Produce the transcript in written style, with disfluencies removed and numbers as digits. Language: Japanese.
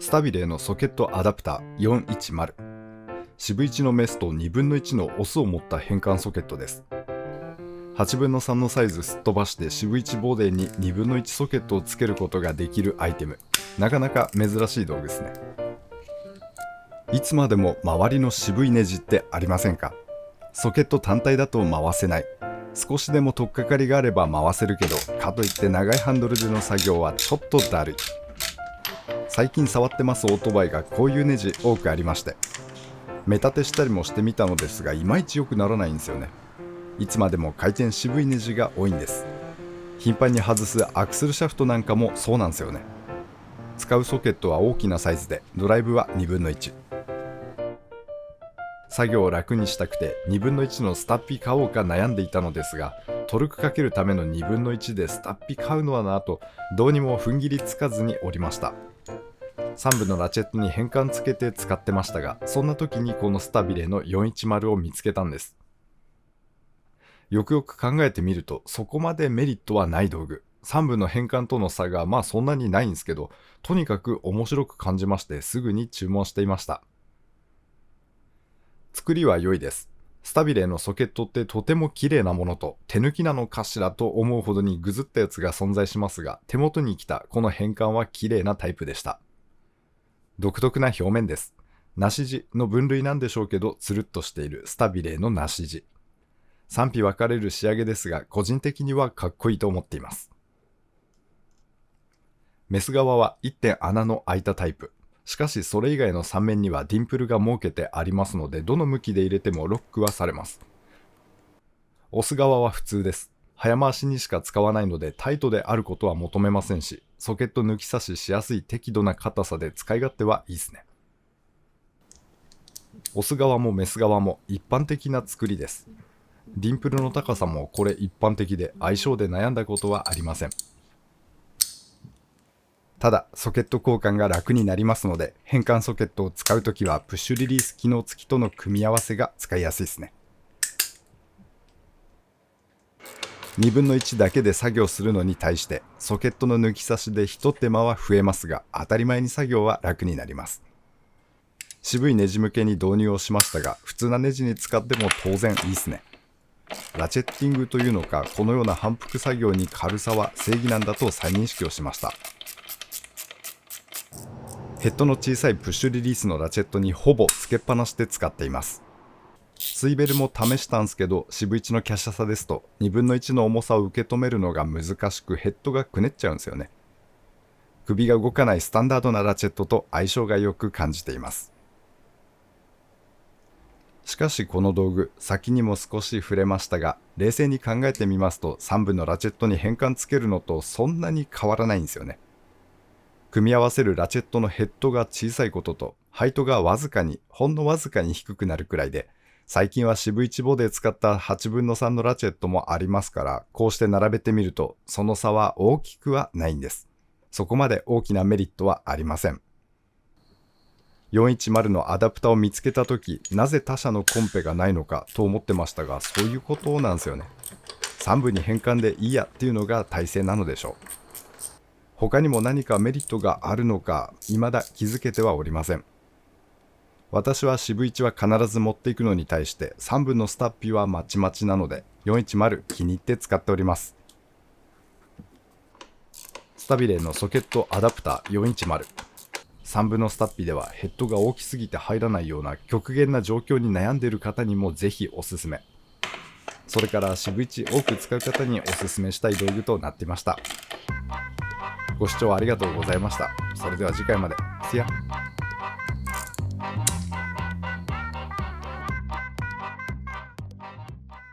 スタビレーのソケットアダプター410、四分1のメスと1分の1のオスを持った変換ソケットです。8分の3のサイズすっ飛ばして四分1ボディに2分の1ソケットをつけることができるアイテム。なかなか珍しい道具ですね。いつまでも周りの渋いネジってありませんか？ソケット単体だと回せない。少しでも取っかかりがあれば回せるけど、かといって長いハンドルでの作業はちょっとだるい。最近触ってますオートバイがこういうネジ多くありまして、目立てしたりもしてみたのですが、いまいち良くならないんですよね。いつまでも回転渋いネジが多いんです。頻繁に外すアクセルシャフトなんかもそうなんですよね。使うソケットは大きなサイズで、ドライブは2分の1。作業を楽にしたくて2分の1のスタッピ買おうか悩んでいたのですが、トルクかけるための2分の1でスタッピ買うのはなと、どうにも踏ん切りつかずにおりました。3部のラチェットに変換つけて使ってましたが、そんな時にこのスタビレの410を見つけたんです。よくよく考えてみると、そこまでメリットはない道具。3部の変換との差がそんなにないんですけど、とにかく面白く感じまして、すぐに注文していました。作りは良いです。スタビレのソケットってとても綺麗なものと、手抜きなのかしらと思うほどにぐずったやつが存在しますが、手元に来たこの変換は綺麗なタイプでした。独特な表面です。梨地の分類なんでしょうけど、つるっとしているスタビレの梨地。賛否分かれる仕上げですが、個人的にはかっこいいと思っています。メス側は1点穴の開いたタイプ。しかしそれ以外の3面にはディンプルが設けてありますので、どの向きで入れてもロックはされます。オス側は普通です。早回しにしか使わないのでタイトであることは求めませんし、ソケット抜き差ししやすい適度な硬さで使い勝手はいいですね。オス側もメス側も一般的な作りです。ディンプルの高さもこれ一般的で、相性で悩んだことはありません。ただソケット交換が楽になりますので、変換ソケットを使うときはプッシュリリース機能付きとの組み合わせが使いやすいですね。2分の1だけで作業するのに対して、ソケットの抜き差しで一手間は増えますが、当たり前に作業は楽になります。渋いネジ向けに導入をしましたが、普通なネジに使っても当然いいですね。ラチェッティングというのか、このような反復作業に軽さは正義なんだと再認識をしました。ヘッドの小さいプッシュリリースのラチェットにほぼつけっぱなしで使っています。スイベルも試したんすけど、四分1の華奢さですと2分の1の重さを受け止めるのが難しく、ヘッドがくねっちゃうんですよね。首が動かないスタンダードなラチェットと相性がよく感じています。しかしこの道具、先にも少し触れましたが、冷静に考えてみますと3分のラチェットに変換つけるのとそんなに変わらないんですよね。組み合わせるラチェットのヘッドが小さいことと、ハイトがほんのわずかに低くなるくらいで、最近は四分1ボディ使った8分の3のラチェットもありますから、こうして並べてみるとその差は大きくはないんです。そこまで大きなメリットはありません。410のアダプタを見つけたとき、なぜ他社のコンペがないのかと思ってましたが、そういうことなんですよね。3部に変換でいいやっていうのが大勢なのでしょう。他にも何かメリットがあるのか、未だ気づけてはおりません。私は四分1は必ず持っていくのに対して3分のスタッピはまちまちなので、410気に入って使っております。スタビレのソケットアダプター410。3分のスタッピではヘッドが大きすぎて入らないような極限な状況に悩んでいる方にもぜひおすすめ。それから四分1多く使う方におすすめしたい道具となっていました。ご視聴ありがとうございました。それでは次回まで。See ya!